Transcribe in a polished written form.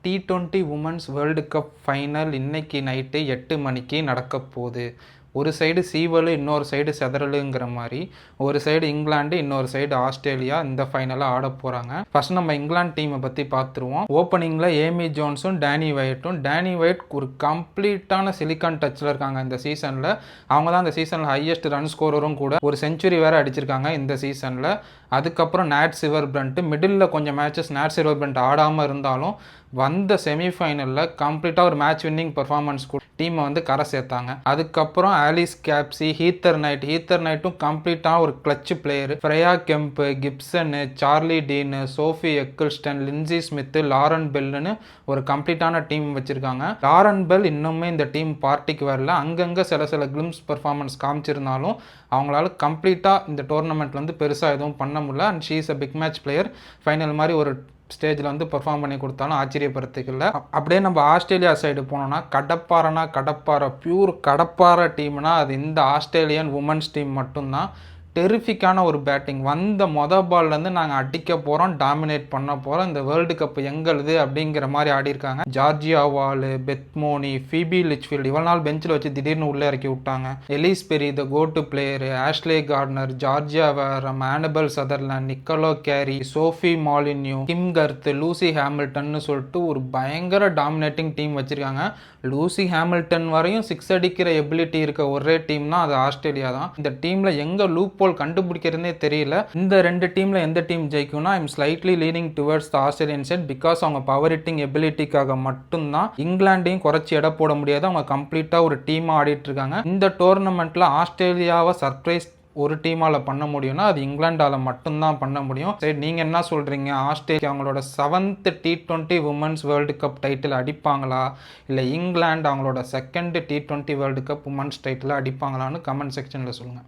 T20 women's world cup final இன்னைக்கு night 8 மணிக்கு நடக்க போகுது. ஒரு சைடு சீவலு, இன்னொரு சைடு செதறலுங்கிற மாதிரி, ஒரு சைடு இங்கிலாந்து, இன்னொரு சைடு ஆஸ்திரேலியா இந்த ஃபைனலாக ஆட போகிறாங்க. ஃபர்ஸ்ட் நம்ம இங்கிலாந்து டீமை பற்றி பார்த்துருவோம். ஓப்பனிங்கில் ஏமி ஜோன்ஸும் டேனி ஒயிட் ஒரு கம்ப்ளீட்டான சிலிக்கான் டச்சில் இருக்காங்க இந்த சீசனில். அவங்க தான் இந்த சீசனில் ஹையஸ்ட் ரன் ஸ்கோரரும் கூட, ஒரு செஞ்சுரி வேறு அடிச்சிருக்காங்க இந்த சீசனில். அதுக்கப்புறம் நேட் சிவர்பிரண்ட், மிடில் கொஞ்சம் மேட்சஸ் நேட் சிவர்பிரண்ட் ஆடாமல் இருந்தாலும் வந்த செமிஃபைனலில் கம்ப்ளீட்டாக ஒரு மேட்ச் வின்னிங் பெர்ஃபார்மன்ஸ் கூட டீமை வந்து கரை சேர்த்தாங்க. அதுக்கப்புறம் ஆலிஸ் கேப்சி, ஹீத்தர் நைட்டும் கம்ப்ளீட்டாக ஒரு கிளட்ச் பிளேயர். ஃப்ரையா கெம்ப், கிப்சனு, சார்லி டீனு, சோஃபி எக்கிள்ஸ்டன், லின்சி ஸ்மித்து, லாரன் பெல்லுன்னு ஒரு கம்ப்ளீட்டான டீம் வச்சுருக்காங்க. லாரன் பெல் இன்னுமே இந்த டீம் பார்ட்டிக்கு வரல. அங்கங்கே சில கிளிம்ஸ் பெர்ஃபார்மன்ஸ் காமிச்சிருந்தாலும் அவங்களால கம்ப்ளீட்டாக இந்த டோர்னமெண்ட்டில் வந்து பெருசாக எதுவும் பண்ண முடியல. And she is a big match player. Final மாதிரி ஒரு ஸ்டேஜில் வந்து பெர்ஃபார்ம் பண்ணி கொடுத்தாலும் ஆச்சரியப்படுறதுக்கு. அப்படியே நம்ம ஆஸ்திரேலியா சைடு போனோம்னா கடப்பாறை பியூர் கடப்பாறை டீம்னா அது இந்த ஆஸ்திரேலியன் உமன்ஸ் டீம் மட்டும்தான். டெரிஃபிக்கான ஒரு பேட்டிங். வந்த பால்லேருந்து நாங்கள் அடிக்க போகிறோம், டாமினேட் பண்ண போகிறோம், இந்த வேர்ல்டு கப் எங்களுது அப்படிங்கிற மாதிரி ஆடிருக்காங்க. Georgia Voll, Beth Mooney, Phoebe Litchfield இவ்வளோ நாள் பெஞ்சில் வச்சு திடீர்னு உள்ளே இறக்கி விட்டாங்க. Ellyse Perry the GOAT player, Ashleigh Gardner, Georgia Wareham, Annabel Sutherland, Nicola Carey, Sophie Molineux, Kim Garth, Lucy ஹாமில்டன்னு சொல்லிட்டு ஒரு பயங்கர டாமினேட்டிங் டீம் வச்சுருக்காங்க. லூசி ஹாமில்டன் வரையும் 6 அடிக்கிற எபிலிட்டி இருக்க ஒரே டீம்னா அது ஆஸ்திரேலியா தான். இந்த டீமில் எங்கே லூப் கண்டுபிடிக்கிறதே தெரியல. இந்த ரெண்டு டீம்ல எந்த டீம் ஜெயிக்கும்னா I am slightly leaning towards the Australian side because அவங்க பவர் ஹிட்டிங் எபிலிட்டிக்காக மட்டும்தான். இங்கிலாண்டையும் குறைச்சி எடை போட முடியாது. அவங்க கம்ப்ளீட்டா ஒரு டீமா ஆடிட்டு இருக்காங்க. இந்த டோர்னமெண்ட்ல ஆஸ்திரேலியாவை சர்ப்ரைஸ் ஒரு டீமால பண்ண முடியும்னா அது இங்கிலாண்டால மட்டும்தான் பண்ண முடியும். சரி, நீங்க என்ன சொல்றீங்க? ஆஸ்திரேலியா அவங்களோட 7th T20 women's world cup title அடிப்பாங்களா, இல்லை இங்கிலாந்து அவங்களோட 2nd T20 world cup women's title அடிப்பாங்களான்னு கமெண்ட் செக்ஷன்ல சொல்லுங்க.